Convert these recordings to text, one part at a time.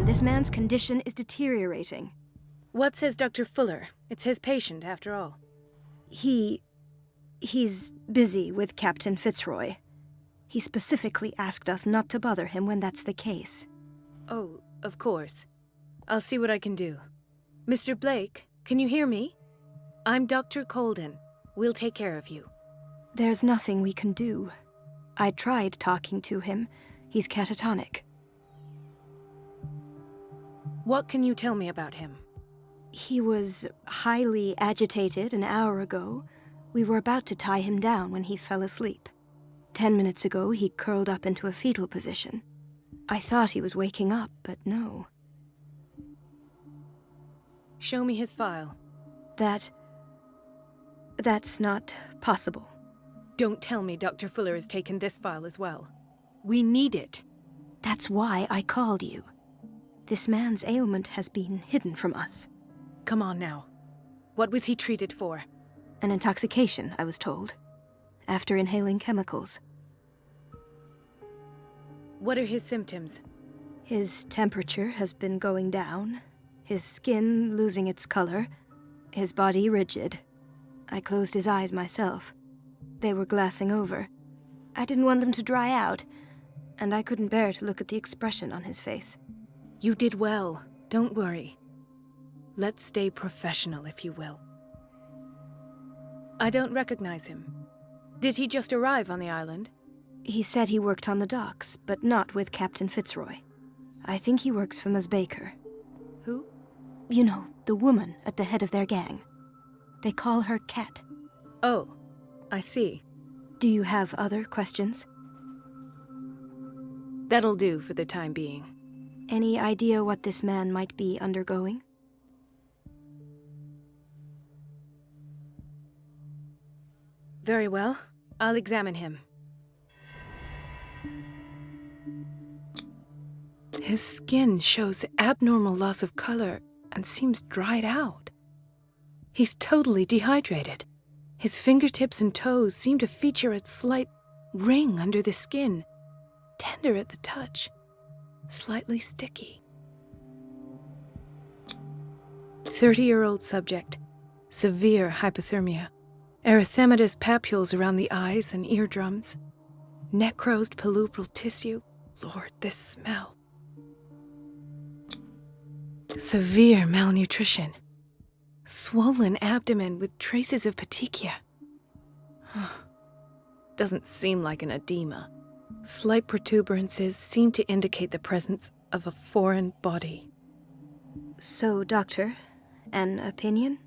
This man's condition is deteriorating. What says Dr. Fuller? It's his patient, after all. He's busy with Captain Fitzroy. He specifically asked us not to bother him when that's the case. Oh, of course. I'll see what I can do. Mr. Blake, can you hear me? I'm Dr. Colden. We'll take care of you. There's nothing we can do. I tried talking to him. He's catatonic. What can you tell me about him? He was highly agitated an hour ago. We were about to tie him down when he fell asleep. 10 minutes ago, he curled up into a fetal position. I thought he was waking up, but no. Show me his file. That's not possible. Don't tell me Dr. Fuller has taken this file as well. We need it. That's why I called you. This man's ailment has been hidden from us. Come on now. What was he treated for? An intoxication, I was told, after inhaling chemicals. What are his symptoms? His temperature has been going down, his skin losing its color, his body rigid. I closed his eyes myself. They were glassing over. I didn't want them to dry out, and I couldn't bear to look at the expression on his face. You did well. Don't worry. Let's stay professional, if you will. I don't recognize him. Did he just arrive on the island? He said he worked on the docks, but not with Captain Fitzroy. I think he works for Ms. Baker. Who? You know, the woman at the head of their gang. They call her Cat. Oh, I see. Do you have other questions? That'll do for the time being. Any idea what this man might be undergoing? Very well. I'll examine him. His skin shows abnormal loss of color and seems dried out. He's totally dehydrated. His fingertips and toes seem to feature a slight ring under the skin, tender at the touch, slightly sticky. 30-year-old subject, severe hypothermia, erythematous papules around the eyes and eardrums, necrosed palpebral tissue. Lord, this smell. Severe malnutrition. Swollen abdomen with traces of petechia. Doesn't seem like an edema. Slight protuberances seem to indicate the presence of a foreign body. So, Doctor, an opinion?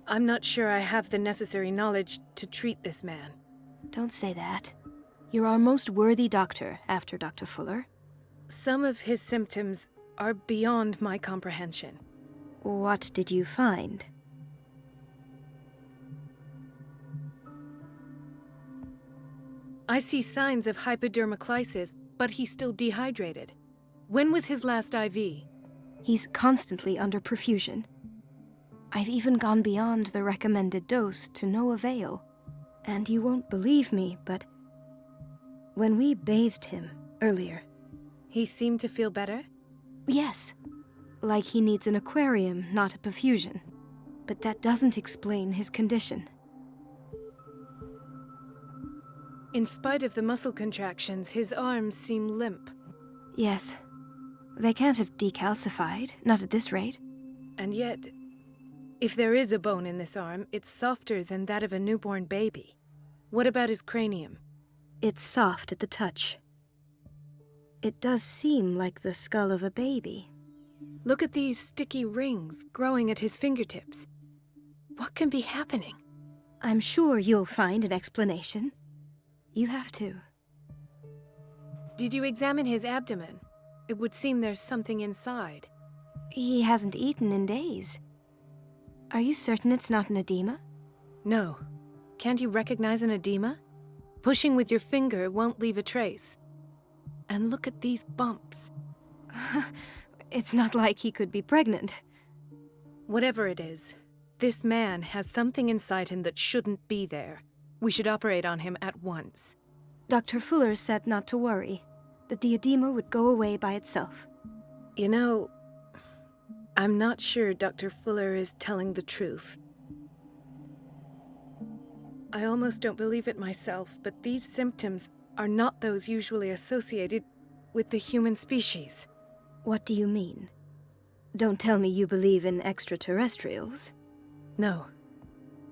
I'm not sure I have the necessary knowledge to treat this man. Don't say that. You're our most worthy doctor after Dr. Fuller. Some of his symptoms are beyond my comprehension. What did you find? I see signs of hypodermoclysis, but he's still dehydrated. When was his last IV? He's constantly under perfusion. I've even gone beyond the recommended dose to no avail. And you won't believe me, but when we bathed him earlier... He seemed to feel better? Yes. Like he needs an aquarium, not a perfusion. But that doesn't explain his condition. In spite of the muscle contractions, his arms seem limp. Yes. They can't have decalcified, not at this rate. And yet, if there is a bone in this arm, it's softer than that of a newborn baby. What about his cranium? It's soft at the touch. It does seem like the skull of a baby. Look at these sticky rings growing at his fingertips. What can be happening? I'm sure you'll find an explanation. You have to. Did you examine his abdomen? It would seem there's something inside. He hasn't eaten in days. Are you certain it's not an edema? No. Can't you recognize an edema? Pushing with your finger won't leave a trace. And look at these bumps. It's not like he could be pregnant. Whatever it is, this man has something inside him that shouldn't be there. We should operate on him at once. Dr. Fuller said not to worry, that the edema would go away by itself. You know, I'm not sure Dr. Fuller is telling the truth. I almost don't believe it myself, but these symptoms are not those usually associated with the human species. What do you mean? Don't tell me you believe in extraterrestrials. No.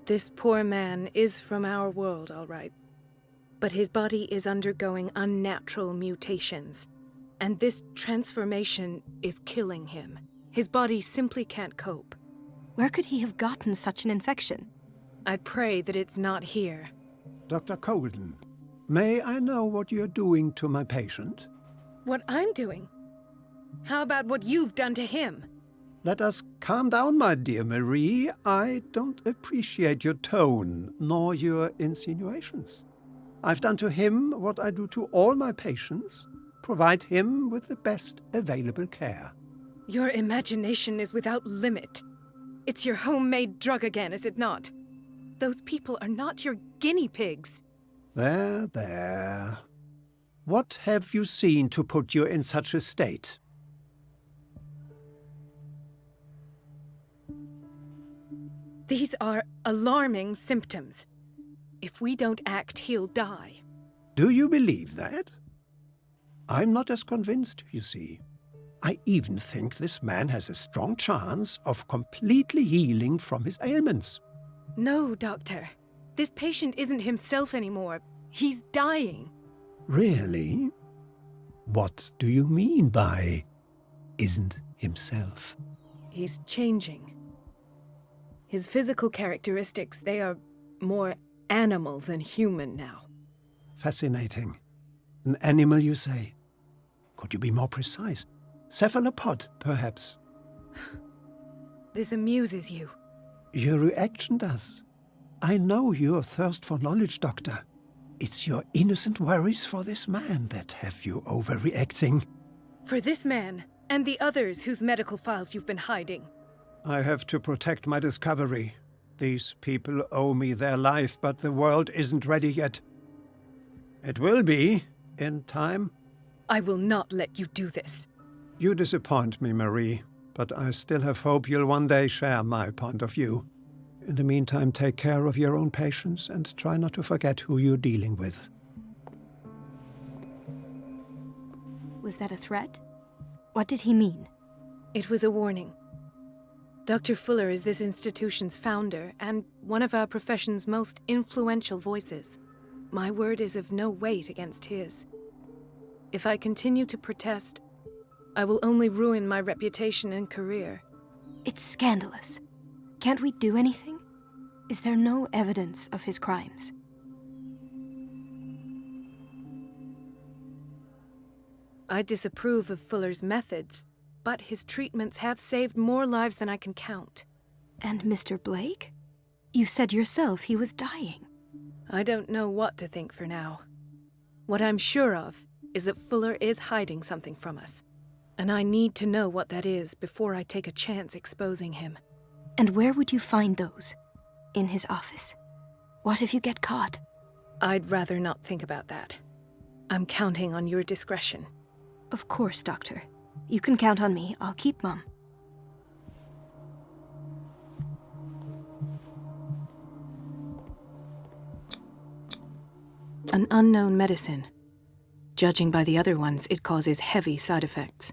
This poor man is from our world, all right. But his body is undergoing unnatural mutations. And this transformation is killing him. His body simply can't cope. Where could he have gotten such an infection? I pray that it's not here. Dr. Colden, may I know what you're doing to my patient? What I'm doing? How about what you've done to him? Let us calm down, my dear Marie. I don't appreciate your tone, nor your insinuations. I've done to him what I do to all my patients. Provide him with the best available care. Your imagination is without limit. It's your homemade drug again, is it not? Those people are not your guinea pigs. There. What have you seen to put you in such a state? These are alarming symptoms. If we don't act, he'll die. Do you believe that? I'm not as convinced, you see. I even think this man has a strong chance of completely healing from his ailments. No, Doctor. This patient isn't himself anymore. He's dying. Really? What do you mean by isn't himself? He's changing. His physical characteristics, they are more animal than human now. Fascinating. An animal, you say? Could you be more precise? Cephalopod, perhaps? This amuses you. Your reaction does. I know your thirst for knowledge, Doctor. It's your innocent worries for this man that have you overreacting. For this man, and the others whose medical files you've been hiding. I have to protect my discovery. These people owe me their life, but the world isn't ready yet. It will be, in time. I will not let you do this. You disappoint me, Marie, but I still have hope you'll one day share my point of view. In the meantime, take care of your own patients and try not to forget who you're dealing with. Was that a threat? What did he mean? It was a warning. Dr. Fuller is this institution's founder and one of our profession's most influential voices. My word is of no weight against his. If I continue to protest, I will only ruin my reputation and career. It's scandalous. Can't we do anything? Is there no evidence of his crimes? I disapprove of Fuller's methods, but his treatments have saved more lives than I can count. And Mr. Blake? You said yourself he was dying. I don't know what to think for now. What I'm sure of is that Fuller is hiding something from us. And I need to know what that is before I take a chance exposing him. And where would you find those? In his office? What if you get caught? I'd rather not think about that. I'm counting on your discretion. Of course, Doctor. You can count on me. I'll keep mum. An unknown medicine. Judging by the other ones, it causes heavy side effects.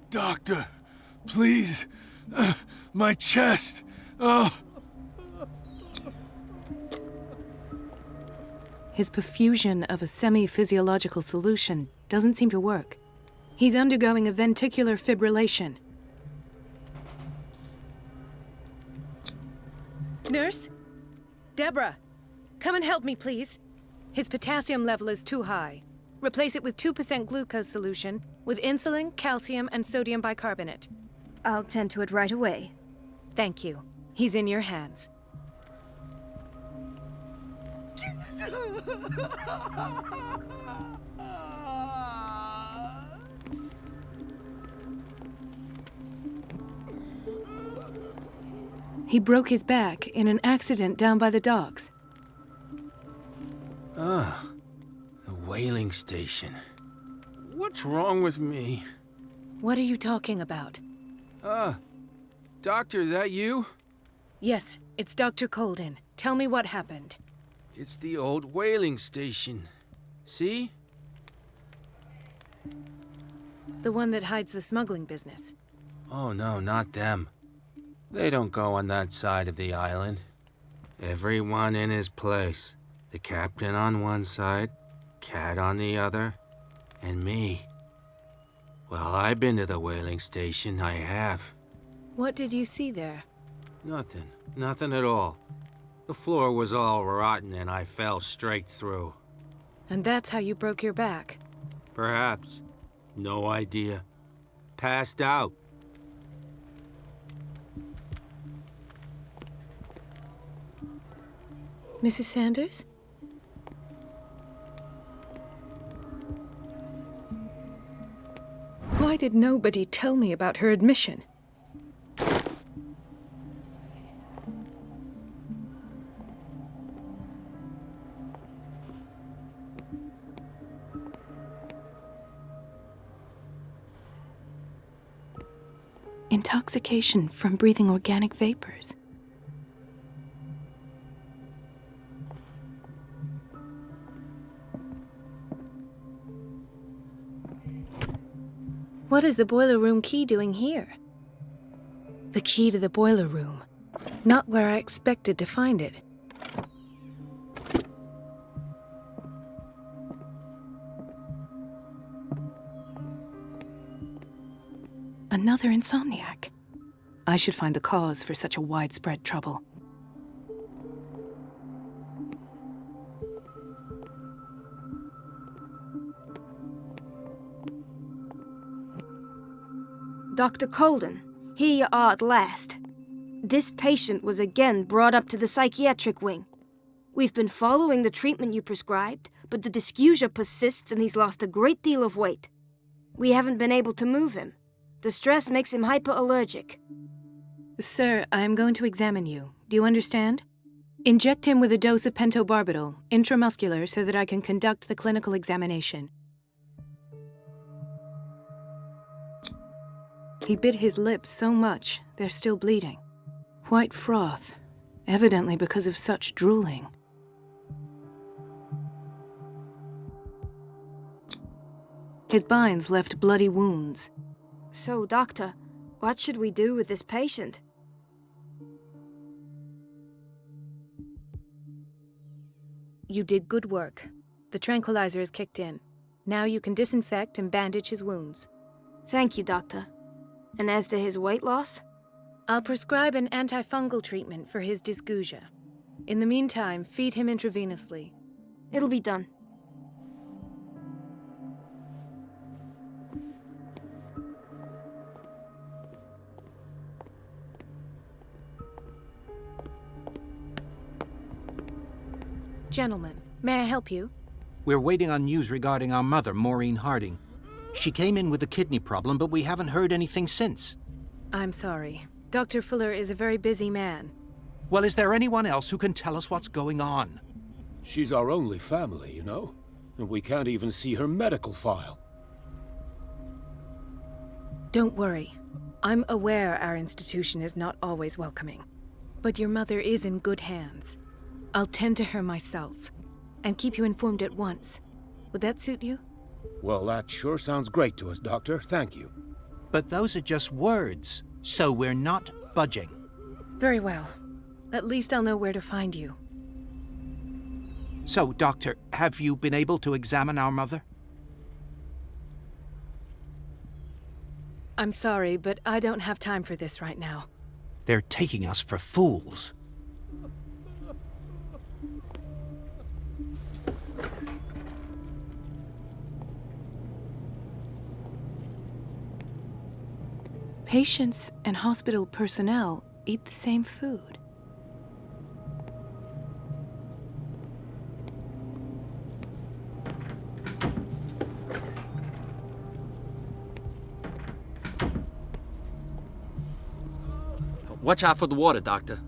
Doctor, please. My chest. Oh. His perfusion of a semi-physiological solution doesn't seem to work. He's undergoing a ventricular fibrillation. Nurse? Deborah, come and help me, please. His potassium level is too high. Replace it with 2% glucose solution with insulin, calcium, and sodium bicarbonate. I'll tend to it right away. Thank you. He's in your hands. He broke his back in an accident down by the docks. Ah, the whaling station. What's wrong with me? What are you talking about? Doctor, that you? Yes, it's Dr. Colden. Tell me what happened. It's the old whaling station. See? The one that hides the smuggling business. Oh no, not them. They don't go on that side of the island. Everyone in his place. The captain on one side, Cat on the other, and me. Well, I've been to the whaling station, I have. What did you see there? Nothing at all. The floor was all rotten and I fell straight through. And that's how you broke your back. Perhaps. No idea. Passed out. Mrs. Sanders? Why did nobody tell me about her admission? Intoxication from breathing organic vapors. What is the boiler room key doing here? The key to the boiler room. Not where I expected to find it. Another insomniac. I should find the cause for such a widespread trouble. Dr. Colden, here you are at last. This patient was again brought up to the psychiatric wing. We've been following the treatment you prescribed, but the dysgeusia persists and he's lost a great deal of weight. We haven't been able to move him. The stress makes him hyperallergic. Sir, I am going to examine you. Do you understand? Inject him with a dose of pentobarbital, intramuscular, so that I can conduct the clinical examination. He bit his lips so much, they're still bleeding. White froth, evidently because of such drooling. His binds left bloody wounds. So, Doctor, what should we do with this patient? You did good work. The tranquilizer is kicked in. Now you can disinfect and bandage his wounds. Thank you, Doctor. And as to his weight loss? I'll prescribe an antifungal treatment for his dysgeusia. In the meantime, feed him intravenously. It'll be done. Gentlemen, may I help you? We're waiting on news regarding our mother, Maureen Harding. She came in with a kidney problem, but we haven't heard anything since. I'm sorry. Dr. Fuller is a very busy man. Well, is there anyone else who can tell us what's going on? She's our only family, you know? And we can't even see her medical file. Don't worry. I'm aware our institution is not always welcoming. But your mother is in good hands. I'll tend to her myself, and keep you informed at once. Would that suit you? Well, that sure sounds great to us, Doctor. Thank you. But those are just words, so we're not budging. Very well. At least I'll know where to find you. So, Doctor, have you been able to examine our mother? I'm sorry, but I don't have time for this right now. They're taking us for fools. Patients and hospital personnel eat the same food. Watch out for the water, Doctor.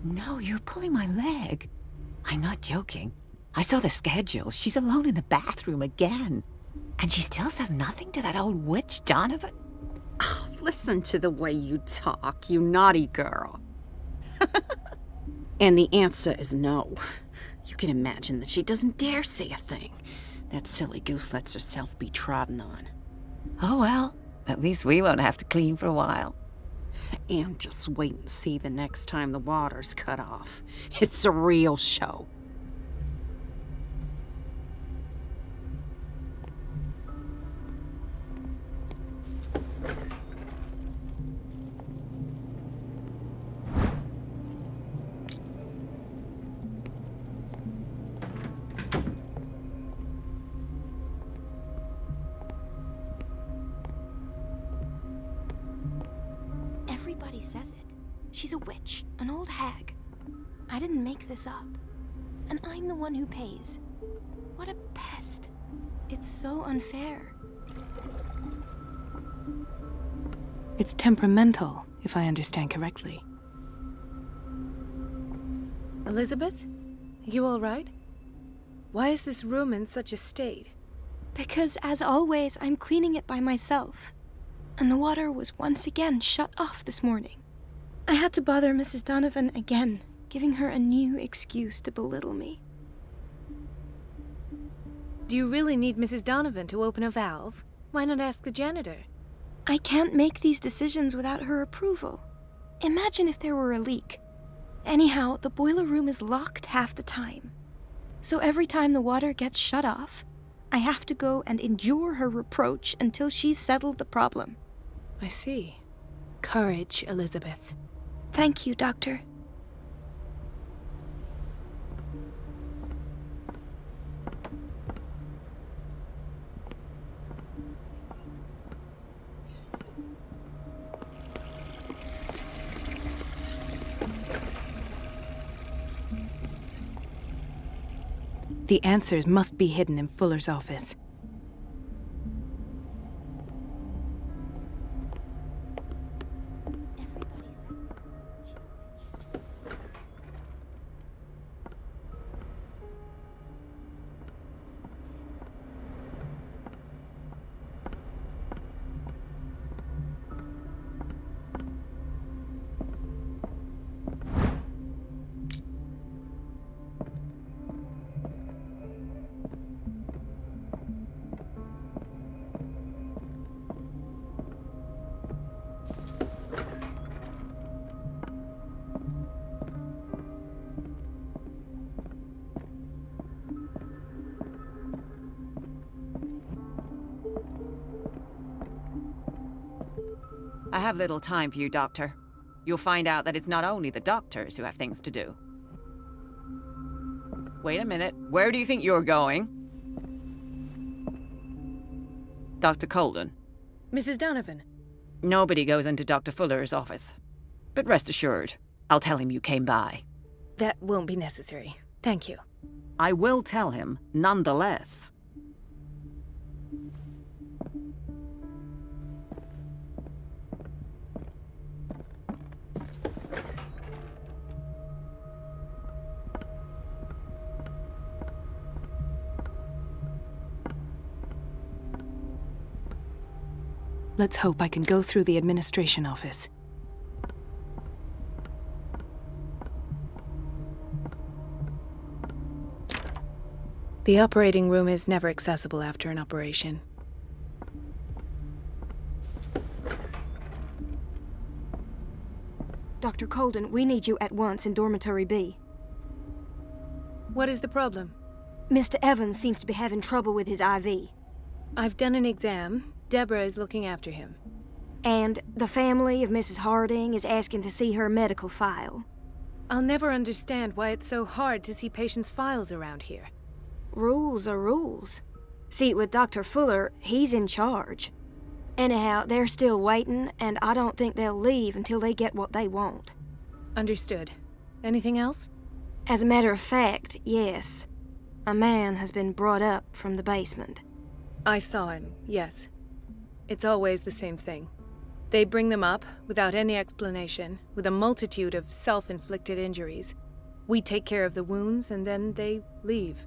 No, you're pulling my leg. I'm not joking. I saw the schedule. She's alone in the bathroom again. And she still says nothing to that old witch, Donovan? Oh, listen to the way you talk, you naughty girl. And the answer is no. You can imagine that she doesn't dare say a thing. That silly goose lets herself be trodden on. Oh well, at least we won't have to clean for a while. And just wait and see the next time the water's cut off. It's a real show. Everybody says it. She's a witch, an old hag. I didn't make this up. And I'm the one who pays. What a pest. It's so unfair. It's temperamental, if I understand correctly. Elizabeth? You all right? Why is this room in such a state? Because, as always, I'm cleaning it by myself. And the water was once again shut off this morning. I had to bother Mrs. Donovan again, giving her a new excuse to belittle me. Do you really need Mrs. Donovan to open a valve? Why not ask the janitor? I can't make these decisions without her approval. Imagine if there were a leak. Anyhow, the boiler room is locked half the time. So every time the water gets shut off, I have to go and endure her reproach until she's settled the problem. I see. Courage, Elizabeth. Thank you, Doctor. The answers must be hidden in Fuller's office. Everybody says it. She's a witch. I have little time for you, Doctor. You'll find out that it's not only the doctors who have things to do. Wait a minute. Where do you think you're going? Dr. Colden. Mrs. Donovan. Nobody goes into Dr. Fuller's office. But rest assured, I'll tell him you came by. That won't be necessary. Thank you. I will tell him, nonetheless. Let's hope I can go through the administration office. The operating room is never accessible after an operation. Dr. Colden, we need you at once in Dormitory B. What is the problem? Mr. Evans seems to be having trouble with his IV. I've done an exam. Deborah is looking after him. And the family of Mrs. Harding is asking to see her medical file. I'll never understand why it's so hard to see patients' files around here. Rules are rules. See, with Dr. Fuller, he's in charge. Anyhow, they're still waiting, and I don't think they'll leave until they get what they want. Understood. Anything else? As a matter of fact, yes. A man has been brought up from the basement. I saw him, yes. It's always the same thing. They bring them up without any explanation, with a multitude of self-inflicted injuries. We take care of the wounds, and then they leave.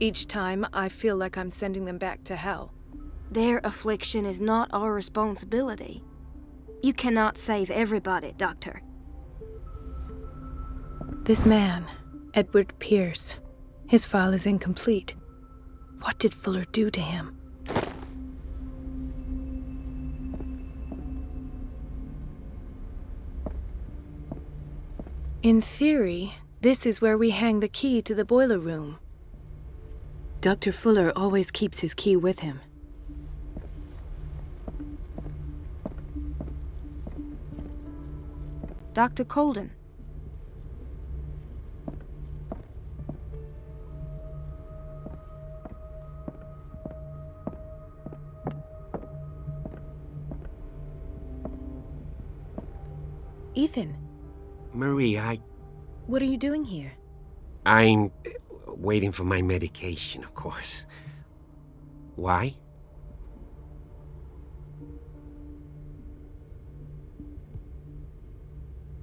Each time, I feel like I'm sending them back to hell. Their affliction is not our responsibility. You cannot save everybody, Doctor. This man, Edward Pierce, his file is incomplete. What did Fuller do to him? In theory, this is where we hang the key to the boiler room. Dr. Fuller always keeps his key with him. Dr. Colden. Ethan, Marie, what are you doing here? I'm waiting for my medication, of course. Why?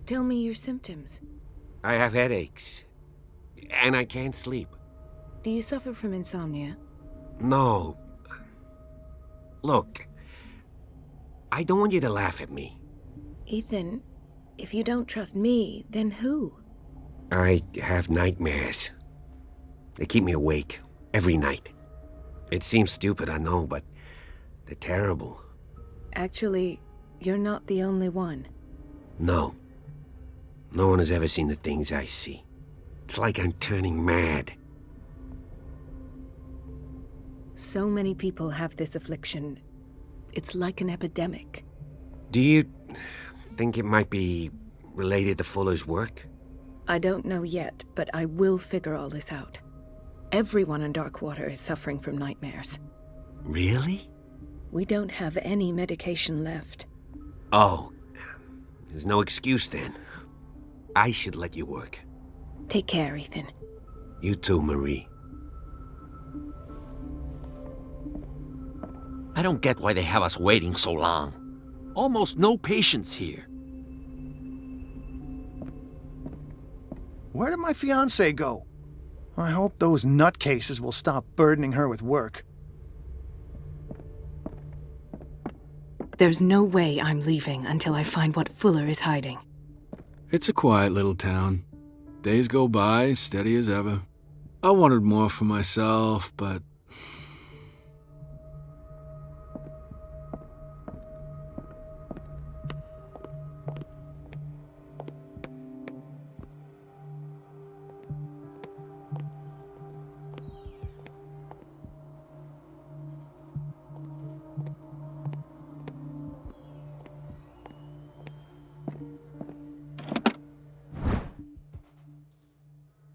Tell me your symptoms. I have headaches, and I can't sleep. Do you suffer from insomnia? No. Look, I don't want you to laugh at me. Ethan, if you don't trust me, then who? I have nightmares. They keep me awake every night. It seems stupid, I know, but they're terrible. Actually, you're not the only one. No. No one has ever seen the things I see. It's like I'm turning mad. So many people have this affliction. It's like an epidemic. Do you think it might be related to Fuller's work? I don't know yet, but I will figure all this out. Everyone in Darkwater is suffering from nightmares. Really? We don't have any medication left. Oh, there's no excuse then. I should let you work. Take care, Ethan. You too, Marie. I don't get why they have us waiting so long. Almost no patients here. Where did my fiancée go? I hope those nutcases will stop burdening her with work. There's no way I'm leaving until I find what Fuller is hiding. It's a quiet little town. Days go by, steady as ever. I wanted more for myself, but...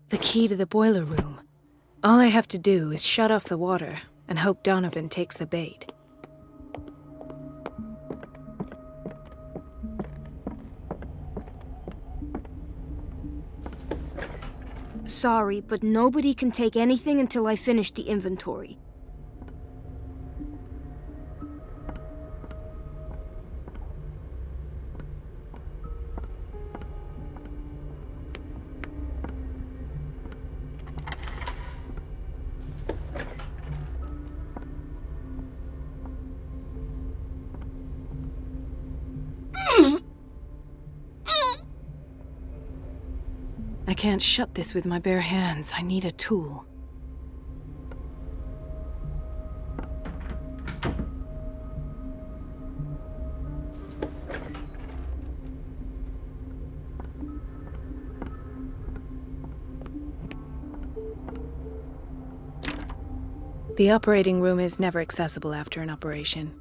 The key to the boiler room. All I have to do is shut off the water and hope Donovan takes the bait. Sorry, but nobody can take anything until I finish the inventory. I can't shut this with my bare hands. I need a tool. The operating room is never accessible after an operation.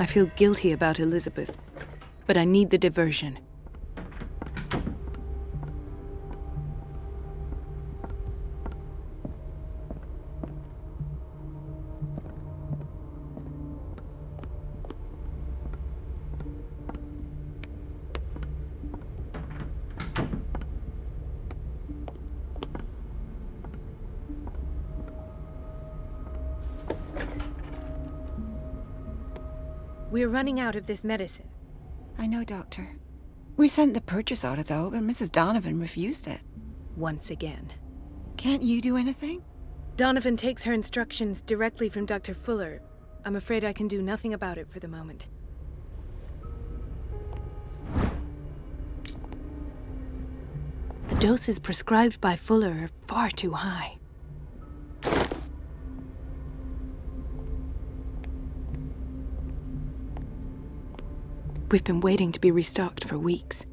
feel guilty about Elizabeth, but I need the diversion. We're running out of this medicine. I know, Doctor. We sent the purchase order, though, but Mrs. Donovan refused it. Once again. Can't you do anything? Donovan takes her instructions directly from Dr. Fuller. I'm afraid I can do nothing about it for the moment. The doses prescribed by Fuller are far too high. We've been waiting to be restocked for weeks.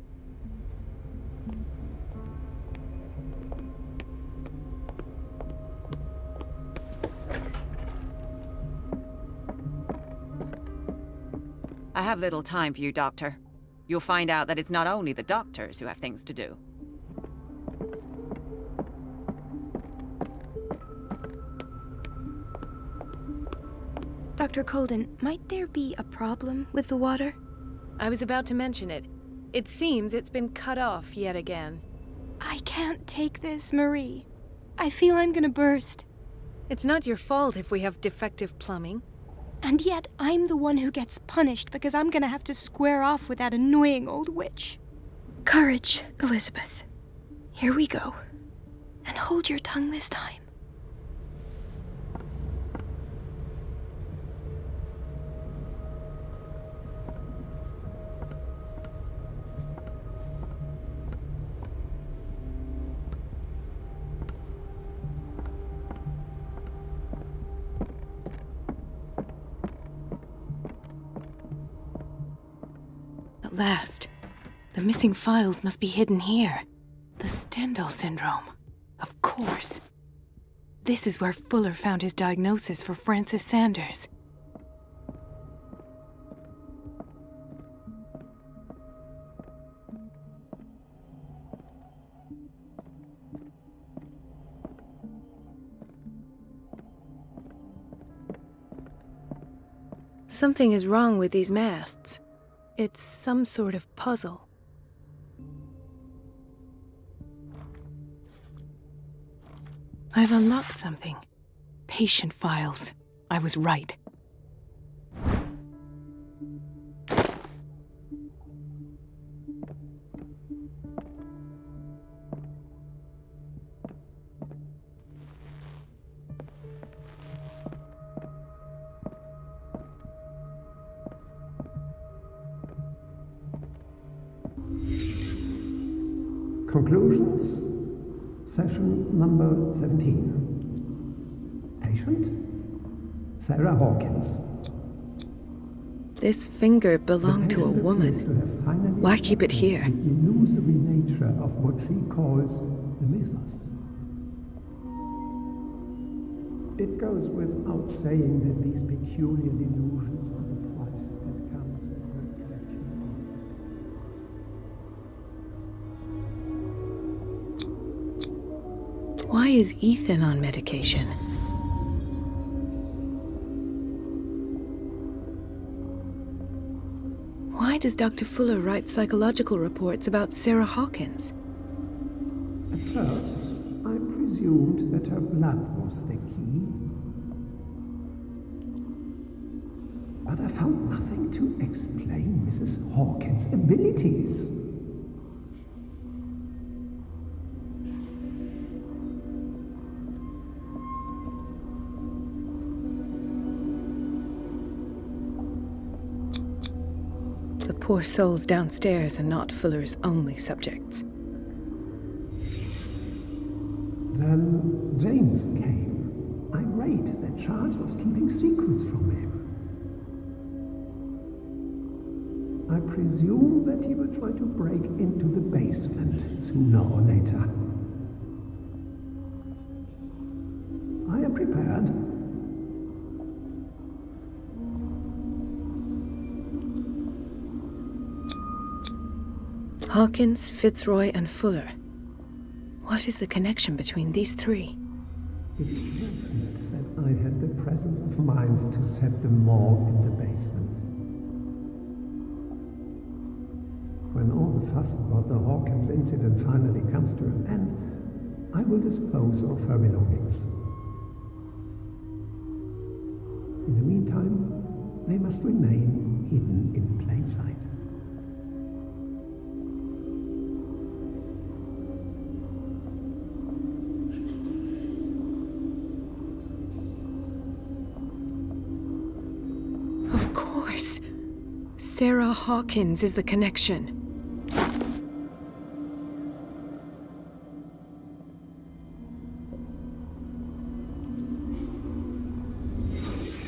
I have little time for you, Doctor. You'll find out that it's not only the doctors who have things to do. Dr. Colden, might there be a problem with the water? I was about to mention it. It seems it's been cut off yet again. I can't take this, Marie. I feel I'm gonna burst. It's not your fault if we have defective plumbing. And yet, I'm the one who gets punished because I'm gonna have to square off with that annoying old witch. Courage, Elizabeth. Here we go. And hold your tongue this time. At last. The missing files must be hidden here. The Stendhal syndrome. Of course. This is where Fuller found his diagnosis for Francis Sanders. Something is wrong with these masts. It's some sort of puzzle. I've unlocked something. Patient files. I was right. Conclusions. Session number 17. Patient? Sarah Hawkins. This finger belonged to a woman. Why keep it here? The illusory nature of what she calls the mythos. It goes without saying that these peculiar delusions are the price that comes with her exceptional gifts. Why is Ethan on medication? Why does Dr. Fuller write psychological reports about Sarah Hawkins? At first, I presumed that her blood was the key. But I found nothing to explain Mrs. Hawkins' abilities. The poor souls downstairs are not Fuller's only subjects. Then James came, irate that Charles was keeping secrets from him. I presume that he will try to break into the basement sooner or later. I am prepared. Hawkins, Fitzroy, and Fuller. What is the connection between these three? It's fortunate that I had the presence of mind to set the morgue in the basement. When all the fuss about the Hawkins incident finally comes to an end, I will dispose of her belongings. In the meantime, they must remain hidden in plain sight. Of course. Sarah Hawkins is the connection.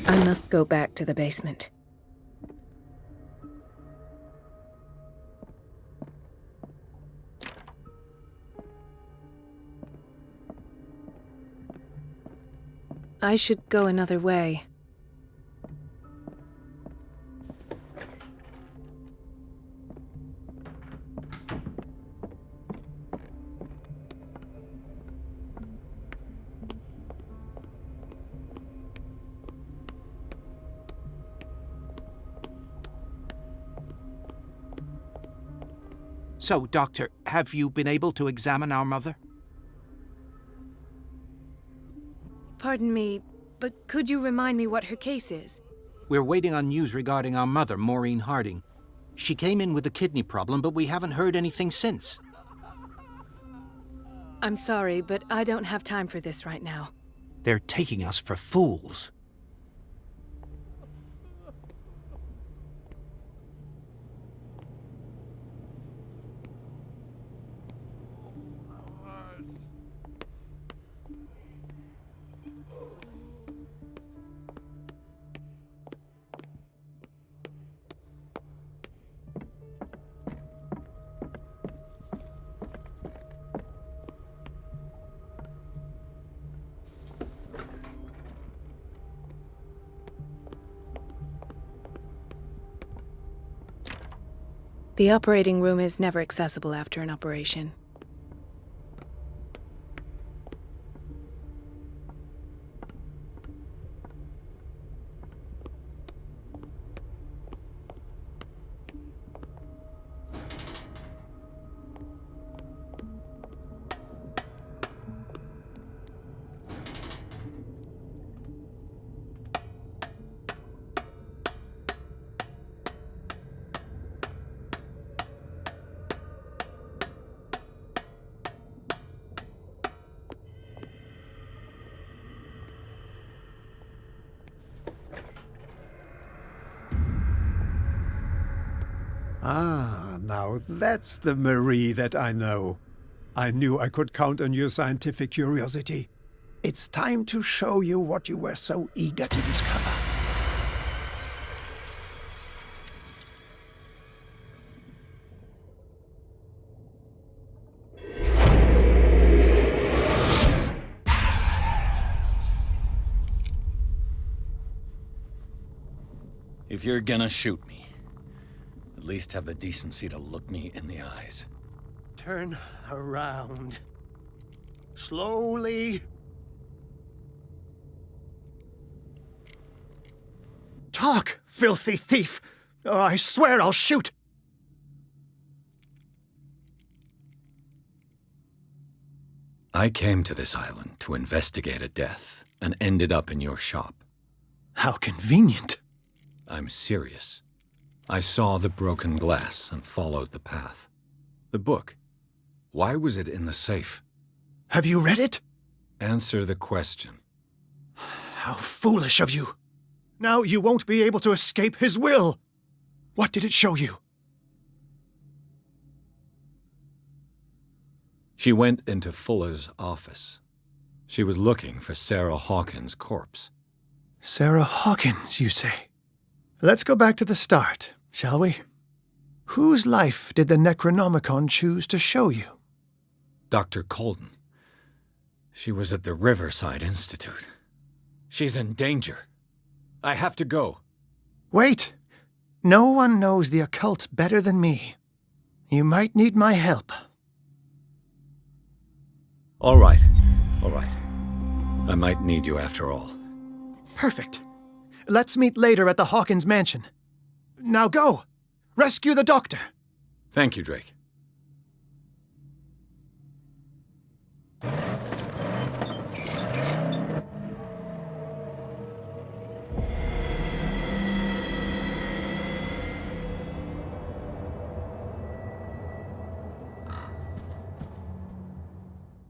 I must go back to the basement. I should go another way. So, Doctor, have you been able to examine our mother? Pardon me, but could you remind me what her case is? We're waiting on news regarding our mother, Maureen Harding. She came in with a kidney problem, but we haven't heard anything since. I'm sorry, but I don't have time for this right now. They're taking us for fools. The operating room is never accessible after an operation. Ah, now that's the Marie that I know. I knew I could count on your scientific curiosity. It's time to show you what you were so eager to discover. If you're gonna shoot me, at least have the decency to look me in the eyes. Turn around. Slowly. Talk, filthy thief! Oh, I swear I'll shoot! I came to this island to investigate a death, and ended up in your shop. How convenient. I'm serious. I saw the broken glass and followed the path. The book. Why was it in the safe? Have you read it? Answer the question. How foolish of you. Now you won't be able to escape his will. What did it show you? She went into Fuller's office. She was looking for Sarah Hawkins' corpse. Sarah Hawkins, you say? Let's go back to the start, shall we? Whose life did the Necronomicon choose to show you? Dr. Colden. She was at the Riverside Institute. She's in danger. I have to go. Wait! No one knows the occult better than me. You might need my help. All right. All right. I might need you after all. Perfect. Let's meet later at the Hawkins mansion. Now go! Rescue the doctor! Thank you, Drake.